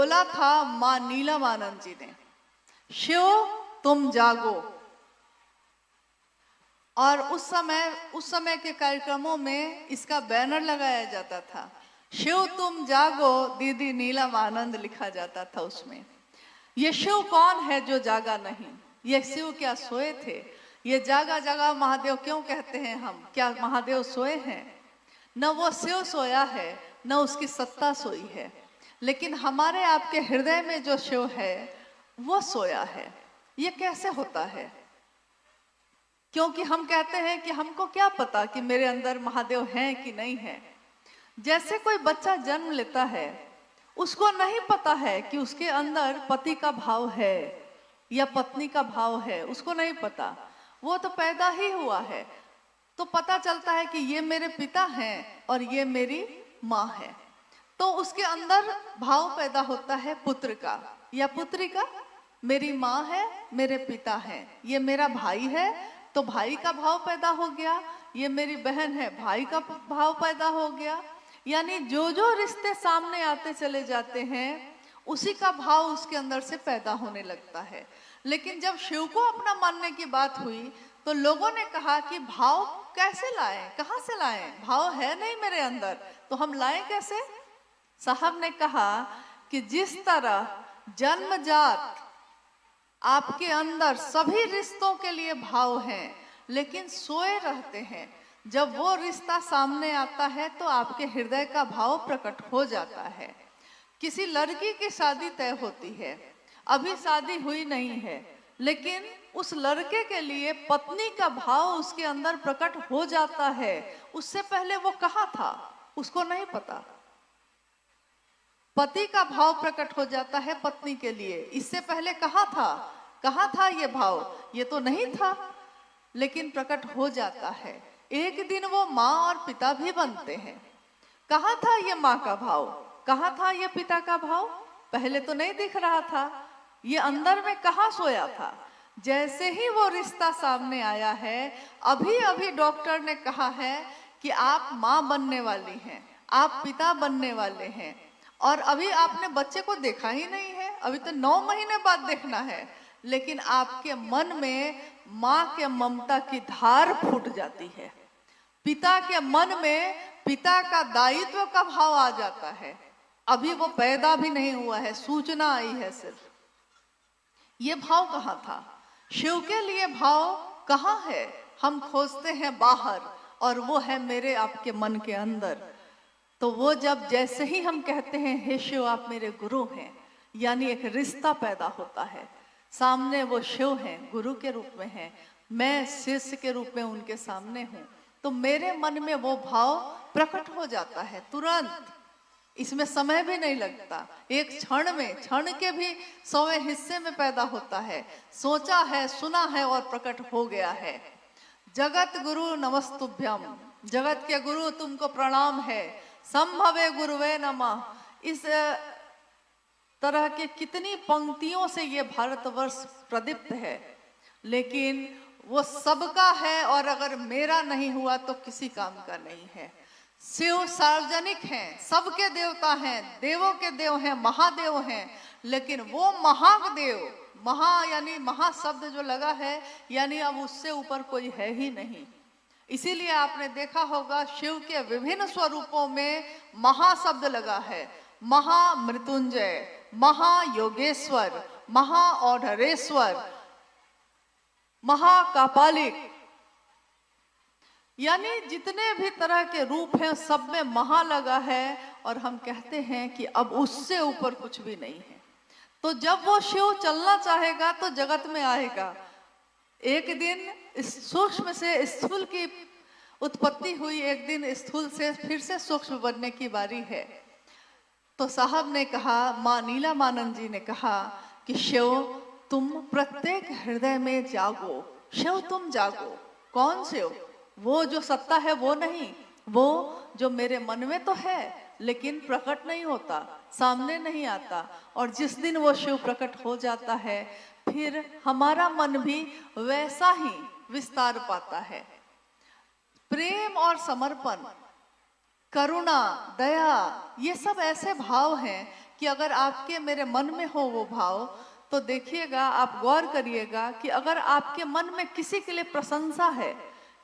बोला था मां नीलमानंद जी ने, शिव तुम जागो। और उस समय के कार्यक्रमों में इसका बैनर लगाया जाता था, शिव तुम जागो दीदी नीलमानंद लिखा जाता था उसमें। ये शिव कौन है जो जागा नहीं? ये शिव क्या सोए थे? ये जागा जागा महादेव क्यों कहते हैं हम? क्या महादेव सोए हैं? न वो शिव सोया है, न उसकी सत्ता सोई है, लेकिन हमारे आपके हृदय में जो शिव है वो सोया है। ये कैसे होता है? क्योंकि हम कहते हैं कि हमको क्या पता कि मेरे अंदर महादेव हैं कि नहीं है। जैसे कोई बच्चा जन्म लेता है, उसको नहीं पता है कि उसके अंदर पति का भाव है या पत्नी का भाव है, उसको नहीं पता। वो तो पैदा ही हुआ है तो पता चलता है कि ये मेरे पिता हैं और ये मेरी माँ है। तो उसके अंदर भाव पैदा होता है पुत्र का या पुत्री का। मेरी माँ है, मेरे पिता हैं, ये मेरा भाई है तो भाई का भाव पैदा हो गया, ये मेरी बहन है, भाई का भाव पैदा हो गया। यानी जो जो रिश्ते सामने आते चले जाते हैं उसी का भाव उसके अंदर से पैदा होने लगता है। लेकिन जब शिव को अपना मानने की बात हुई तो लोगों ने कहा कि भाव कैसे लाएं, कहाँ से लाएं? भाव है नहीं मेरे अंदर तो हम लाएं कैसे? साहब ने कहा कि जिस तरह जन्मजात आपके अंदर सभी रिश्तों के लिए भाव हैं लेकिन सोए रहते हैं, जब वो रिश्ता सामने आता है तो आपके हृदय का भाव प्रकट हो जाता है। किसी लड़की की शादी तय होती है, अभी शादी हुई नहीं है, लेकिन उस लड़के के लिए पत्नी का भाव उसके अंदर प्रकट हो जाता है। उससे पहले वो कहाँ था उसको नहीं पता। पति का भाव प्रकट हो जाता है पत्नी के लिए, इससे पहले कहाँ था ये भाव? ये तो नहीं था, लेकिन प्रकट हो जाता है। एक दिन वो माँ और पिता भी बनते हैं। कहाँ था ये माँ का भाव? कहाँ था ये पिता का भाव? पहले तो नहीं दिख रहा था, ये अंदर में कहाँ सोया था? जैसे ही वो रिश्ता सामने आया है, अभी अभी डॉक्टर ने कहा है कि आप माँ बनने वाली हैं, आप पिता बनने वाले हैं, और अभी आपने बच्चे को देखा ही नहीं है, अभी तो 9 महीने बाद देखना है, लेकिन आपके मन में माँ के ममता की धार फूट जाती है। पिता के मन में पिता का दायित्व का भाव आ जाता है। अभी वो पैदा भी नहीं हुआ है, सूचना आई है सिर्फ। ये भाव कहाँ था? शिव के लिए भाव कहाँ है? हम खोजते हैं बाहर और वो है मेरे आपके मन के अंदर। तो वो जब जैसे ही हम कहते हैं हे शिव आप मेरे गुरु हैं, यानी एक रिश्ता पैदा होता है। सामने वो शिव हैं, गुरु के रूप में हैं, मैं शिष्य के रूप में उनके सामने हूँ, तो मेरे मन में वो भाव प्रकट हो जाता है तुरंत। इसमें समय भी नहीं लगता, एक क्षण में, क्षण के भी 100वें हिस्से में पैदा होता है। सोचा है, सुना है और प्रकट हो गया है। जगत गुरु नमस्तुभ्यम, जगत के गुरु तुमको प्रणाम है, संभवे गुरुवे नमः। इस तरह के कितनी पंक्तियों से ये भारतवर्ष प्रदीप्त है, लेकिन वो सबका है और अगर मेरा नहीं हुआ तो किसी काम का नहीं है। शिव सार्वजनिक हैं, सबके देवता हैं, देवों के देव हैं, महादेव हैं, लेकिन वो महादेव, महा यानी महा शब्द जो लगा है, यानी अब उससे ऊपर कोई है ही नहीं। इसीलिए आपने देखा होगा शिव के विभिन्न स्वरूपों में महा शब्द लगा है। महामृत्युंजय, महायोगेश्वर, महाऔढ़रेश्वर, महाकापालिक, यानी जितने भी तरह के रूप हैं सब में महा लगा है। और हम कहते हैं कि अब उससे ऊपर कुछ भी नहीं है। तो जब वो शिव चलना चाहेगा तो जगत में आएगा। एक दिन इस सूक्ष्म से स्थूल की उत्पत्ति हुई, एक दिन स्थूल से फिर से सूक्ष्म बनने की बारी है। तो साहब ने कहा, माँ नीलमानंद जी ने कहा कि शिव तुम प्रत्येक हृदय में जागो, शिव तुम जागो। कौन शिव? वो जो सत्ता है वो नहीं, वो जो मेरे मन में तो है लेकिन प्रकट नहीं होता, सामने नहीं आता। और जिस दिन वो शिव प्रकट हो जाता है फिर हमारा मन भी वैसा ही विस्तार पाता है। प्रेम और समर्पण, करुणा, दया, ये सब ऐसे भाव हैं कि अगर आपके मेरे मन में हो वो भाव, तो देखिएगा, आप गौर करिएगा कि अगर आपके मन में किसी के लिए प्रशंसा है,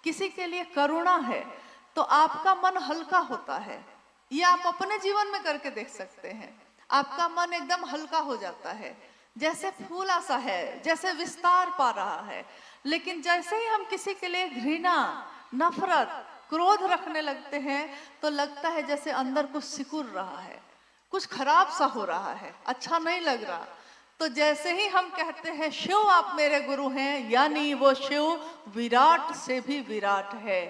किसी के लिए करुणा है, तो आपका मन हल्का होता है। ये आप अपने जीवन में करके देख सकते हैं। आपका मन एकदम हल्का हो जाता है, जैसे फूला सा है, जैसे विस्तार पा रहा है। लेकिन जैसे ही हम किसी के लिए घृणा, नफरत, क्रोध रखने लगते हैं, तो लगता है जैसे अंदर कुछ सिकुड़ रहा है, कुछ खराब सा हो रहा है, अच्छा नहीं लग रहा। तो जैसे ही हम कहते हैं शिव आप मेरे गुरु हैं, यानी वो शिव विराट से भी विराट है।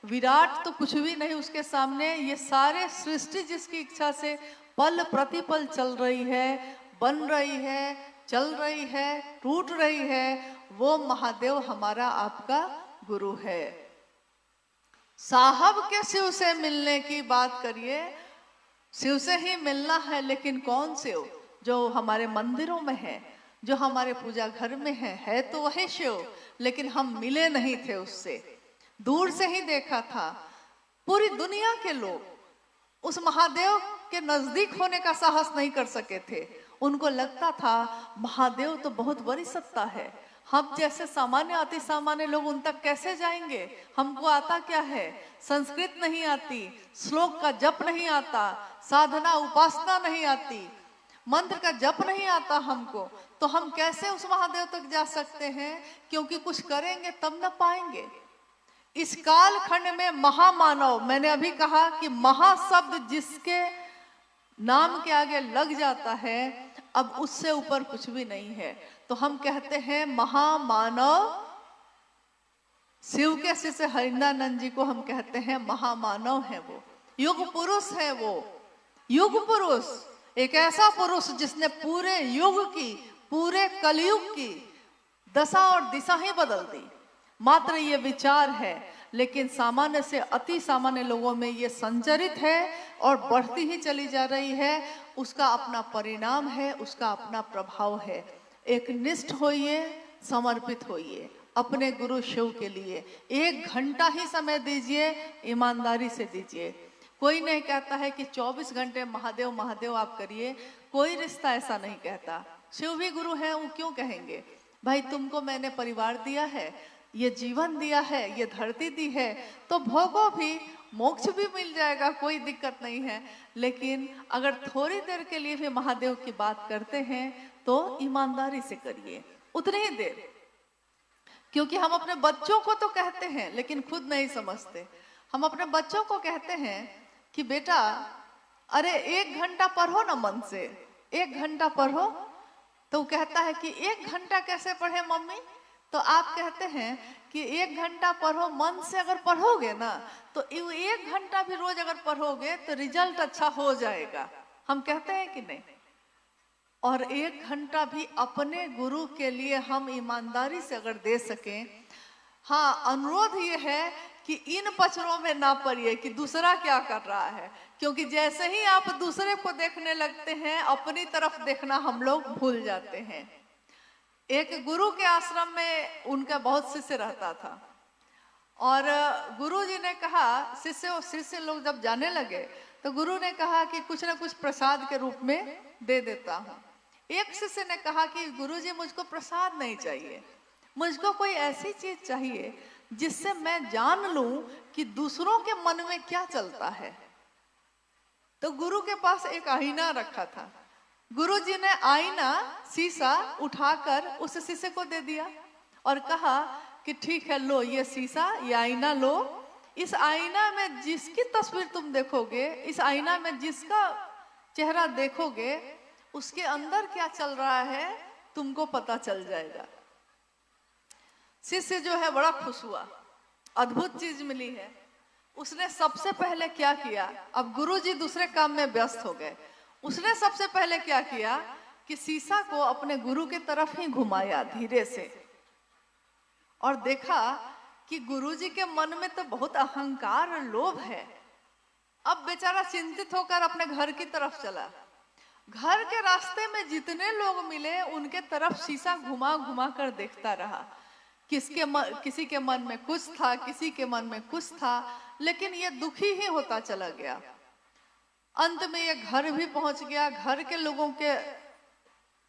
विराट तो कुछ भी नहीं उसके सामने। ये सारे सृष्टि जिसकी इच्छा से पल प्रतिपल चल रही है, बन रही है, चल रही है, टूट रही है, वो महादेव हमारा आपका गुरु है। साहब के शिव से मिलने की बात करिए, शिव से ही मिलना है, लेकिन कौन शिव? जो हमारे मंदिरों में है, जो हमारे पूजा घर में है तो वही शिव, लेकिन हम मिले नहीं थे उससे, दूर से ही देखा था। पूरी दुनिया के लोग उस महादेव के नजदीक होने का साहस नहीं कर सके थे। उनको लगता था महादेव तो बहुत बड़ी सत्ता है, हम जैसे सामान्य अति सामान्य लोग उन तक कैसे जाएंगे? हमको आता क्या है? संस्कृत नहीं आती, श्लोक का जप नहीं आता, साधना उपासना नहीं आती, मंत्र का जप नहीं आता हमको, तो हम कैसे उस महादेव तक जा सकते हैं? क्योंकि कुछ करेंगे तब न पाएंगे। इस काल खंड में महामानव, मैंने अभी कहा कि महाशब्द जिसके नाम के आगे लग जाता है, अब उससे ऊपर कुछ भी नहीं है। तो हम कहते हैं महामानव, शिव के शिष्य हरिंद्रानंद जी को हम कहते हैं महामानव है। वो युग पुरुष है। वो युग पुरुष, एक ऐसा पुरुष जिसने पूरे युग की, पूरे कलयुग की दशा और दिशा ही बदल दी। मात्र ये विचार है, लेकिन सामान्य से अति सामान्य लोगों में ये संचरित है और बढ़ती ही चली जा रही है। उसका अपना परिणाम है, उसका अपना प्रभाव है। एक निष्ठ होइए, समर्पित होइए अपने गुरु शिव के लिए। 1 घंटा ही समय दीजिए, ईमानदारी से दीजिए। कोई नहीं कहता है कि 24 घंटे महादेव महादेव आप करिए, कोई रिश्ता ऐसा नहीं कहता। शिव भी गुरु है, वो क्यों कहेंगे? भाई तुमको मैंने परिवार दिया है, ये जीवन दिया है, ये धरती दी है, तो भोगो भी, मोक्ष भी मिल जाएगा, कोई दिक्कत नहीं है। लेकिन अगर थोड़ी देर के लिए भी महादेव की बात करते हैं तो ईमानदारी से करिए, उतनी ही देर। क्योंकि हम अपने बच्चों को तो कहते हैं लेकिन खुद नहीं समझते। हम अपने बच्चों को कहते हैं कि बेटा अरे 1 घंटा पढ़ो ना मन से, 1 घंटा पढ़ो। तो वो कहता है कि 1 घंटा कैसे पढ़े मम्मी? तो आप कहते हैं कि 1 घंटा पढ़ो मन से। अगर पढ़ोगे ना तो 1 घंटा भी रोज अगर पढ़ोगे तो रिजल्ट अच्छा हो जाएगा। हम कहते हैं कि नहीं? और 1 घंटा भी अपने गुरु के लिए हम ईमानदारी से अगर दे सकें। हाँ, अनुरोध ये है कि इन पचड़ों में ना पड़िए कि दूसरा क्या कर रहा है, क्योंकि जैसे ही आप दूसरे को देखने लगते हैं, अपनी तरफ देखना हम लोग भूल जाते हैं। एक गुरु के आश्रम में उनका बहुत शिष्य रहता था और गुरु जी ने कहा, शिष्य लोग जब जाने लगे तो गुरु ने कहा कि कुछ ना कुछ प्रसाद के रूप में दे देता हूँ। एक शिष्य ने कहा कि गुरु जी मुझको प्रसाद नहीं चाहिए, मुझको कोई ऐसी चीज चाहिए जिससे मैं जान लूं कि दूसरों के मन में क्या चलता है। तो गुरु के पास एक आईना रखा था। गुरु जी ने आईना, शीशा उठाकर उस शिष्य को दे दिया और कहा कि ठीक है, लो ये शीशा, ये आईना लो। इस आईना में जिसकी तस्वीर तुम देखोगे, इस आईना में जिसका चेहरा देखोगे, उसके अंदर क्या चल रहा है तुमको पता चल जाएगा। शिष्य जो है बड़ा खुश हुआ, अद्भुत चीज मिली है। उसने सबसे पहले क्या किया, अब गुरुजी दूसरे काम में व्यस्त हो गए, उसने सबसे पहले क्या किया कि शीशा को अपने गुरु के तरफ ही घुमाया धीरे से और देखा कि गुरुजी के मन में तो बहुत अहंकार और लोभ है। अब बेचारा चिंतित होकर अपने घर की तरफ चला। घर के रास्ते में जितने लोग मिले उनके तरफ शीशा घुमा घुमा कर देखता रहा। किसी के मन में कुछ था, किसी के मन में कुछ था, लेकिन ये दुखी ही होता चला गया। अंत में ये घर भी पहुंच गया, घर के लोगों के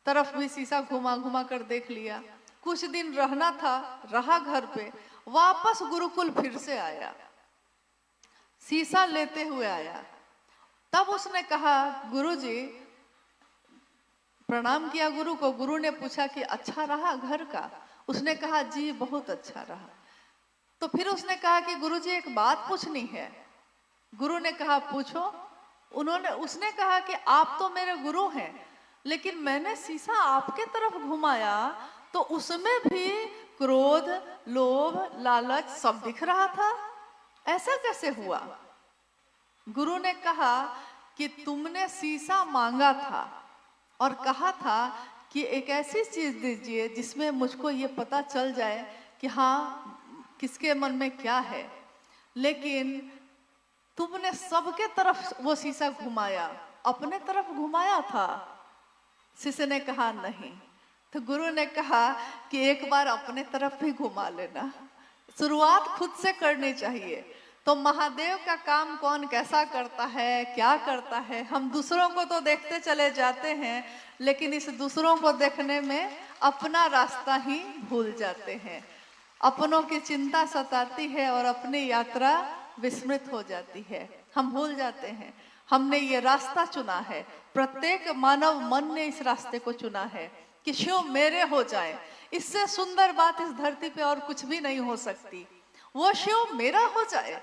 तरफ भी शीशा घुमा घुमा कर देख लिया। कुछ दिन रहना था, रहा घर पे, वापस गुरुकुल फिर से आया, शीशा लेते हुए आया। तब उसने कहा, गुरुजी, प्रणाम किया गुरु को। गुरु ने पूछा कि अच्छा रहा घर का? उसने कहा जी बहुत अच्छा रहा। तो फिर उसने कहा कि गुरुजी एक बात पूछनी है। गुरु ने कहा पूछो। उसने कहा कि आप तो मेरे गुरु हैं, लेकिन मैंने शीशा आपके तरफ घुमाया तो उसमें भी क्रोध, लोभ, लालच सब दिख रहा था, ऐसा कैसे हुआ? गुरु ने कहा कि तुमने शीशा मांगा था और कहा था कि एक ऐसी चीज दीजिए जिसमें मुझको ये पता चल जाए कि हाँ किसके मन में क्या है, लेकिन तुमने सबके तरफ वो शीशा घुमाया, अपने तरफ घुमाया था? शिष्य ने कहा नहीं। तो गुरु ने कहा कि एक बार अपने तरफ भी घुमा लेना, शुरुआत खुद से करनी चाहिए। तो महादेव का काम कौन कैसा करता है, क्या करता है, हम दूसरों को तो देखते चले जाते हैं, लेकिन इस दूसरों को देखने में अपना रास्ता ही भूल जाते हैं। अपनों की चिंता सताती है और अपनी यात्रा विस्मृत हो जाती है। हम भूल जाते हैं हमने ये रास्ता चुना है, प्रत्येक मानव मन ने इस रास्ते को चुना है कि शिव मेरे हो जाए। इससे सुंदर बात इस धरती पे और कुछ भी नहीं हो सकती। वो शिव मेरा हो जाए।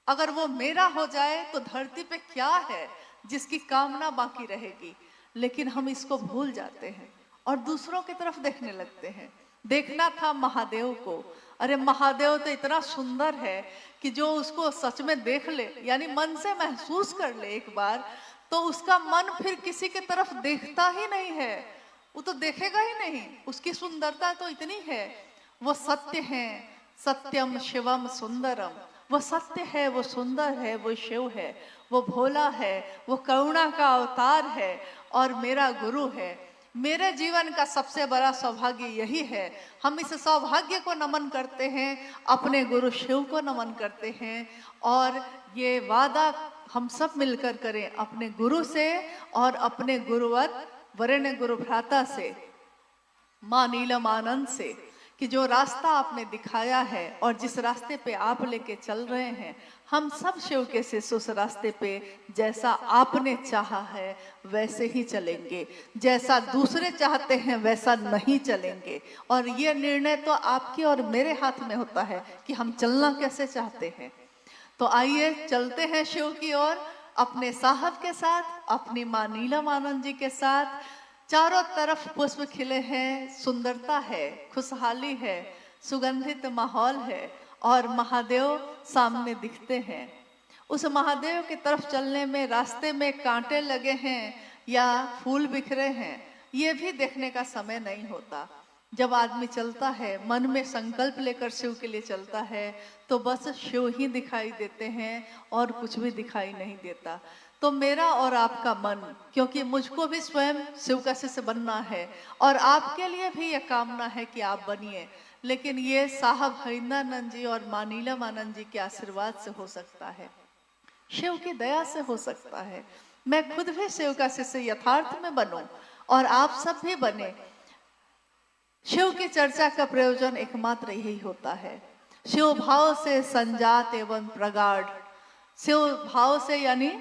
अगर वो मेरा हो जाए तो धरती पे क्या है जिसकी कामना बाकी रहेगी? लेकिन हम इसको भूल जाते हैं और दूसरों की तरफ देखने लगते हैं। देखना था महादेव को। अरे महादेव तो इतना सुंदर है कि जो उसको सच में देख ले, यानी मन से महसूस कर ले एक बार, तो उसका मन फिर किसी की तरफ देखता ही नहीं है, वो तो देखेगा ही नहीं। उसकी सुंदरता तो इतनी है। वो सत्य है, सत्यम शिवम सुंदरम। वो सत्य है, वो सुंदर है, वो शिव है, वो भोला है, वो करुणा का अवतार है और मेरा गुरु है। मेरे जीवन का सबसे बड़ा सौभाग्य यही है। हम इस सौभाग्य को नमन करते हैं, अपने गुरु शिव को नमन करते हैं और ये वादा हम सब मिलकर करें अपने गुरु से और अपने गुरुवर वरेण्य गुरु भ्राता से, माँ नीलम आनंद से, कि जो रास्ता आपने दिखाया है और जिस रास्ते पे आप लेके चल रहे हैं, हम सब शिव के शिष्य उस रास्ते पे जैसा आपने चाहा है वैसे ही चलेंगे। जैसा दूसरे चाहते हैं वैसा नहीं चलेंगे। और ये निर्णय तो आपके और मेरे हाथ में होता है कि हम चलना कैसे चाहते हैं। तो आइए चलते हैं शिव की ओर, अपने साहब के साथ, अपनी माँ नीलम आनंद जी के साथ। चारों तरफ पुष्प खिले हैं, सुंदरता है, खुशहाली है, सुगंधित माहौल है और महादेव सामने दिखते हैं। उस महादेव की तरफ चलने में रास्ते में कांटे लगे हैं या फूल बिखरे हैं, ये भी देखने का समय नहीं होता। जब आदमी चलता है, मन में संकल्प लेकर शिव के लिए चलता है, तो बस शिव ही दिखाई देते हैं और कुछ भी दिखाई नहीं देता। तो मेरा और आपका मन, क्योंकि मुझको भी स्वयं शिव का शिष्य बनना है और आपके लिए भी ये कामना है कि आप बनिए, लेकिन ये साहब हरिंद्रानंद जी और माँ नीलम आनंद जी के आशीर्वाद से हो सकता है, शिव की दया से हो सकता है। मैं खुद भी शिव का शिष्य यथार्थ में बनूं और आप सब भी बने। शिव की चर्चा का प्रयोजन एकमात्र यही होता है, शिव भाव से संजात एवं प्रगाढ़। शिव भाव से यानी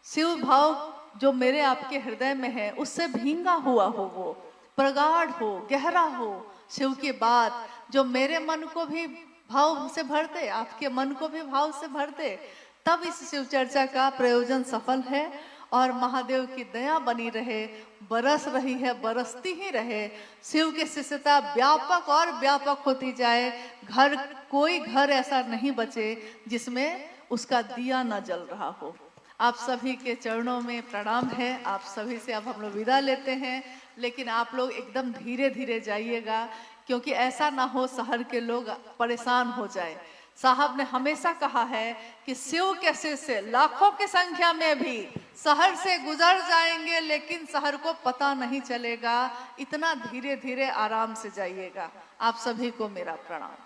शिव भाव जो मेरे आपके हृदय में है उससे भींगा हुआ हो, वो प्रगाढ़ हो, गहरा हो। शिव की बात जो मेरे मन को भी भाव से भर दे, आपके मन को भी भाव से भर दे, तब इस शिव चर्चा का प्रयोजन सफल है। और महादेव की दया बनी रहे, बरस रही है, बरसती ही रहे। शिव की शिष्यता व्यापक और व्यापक होती जाए। कोई घर ऐसा नहीं बचे जिसमें उसका दिया न जल रहा हो। आप सभी के चरणों में प्रणाम है। आप सभी से अब हम लोग विदा लेते हैं, लेकिन आप लोग एकदम धीरे धीरे जाइएगा, क्योंकि ऐसा ना हो शहर के लोग परेशान हो जाए। साहब ने हमेशा कहा है कि शिव के शिष्य लाखों की संख्या में भी शहर से गुजर जाएंगे, लेकिन शहर को पता नहीं चलेगा। इतना धीरे धीरे आराम से जाइएगा। आप सभी को मेरा प्रणाम।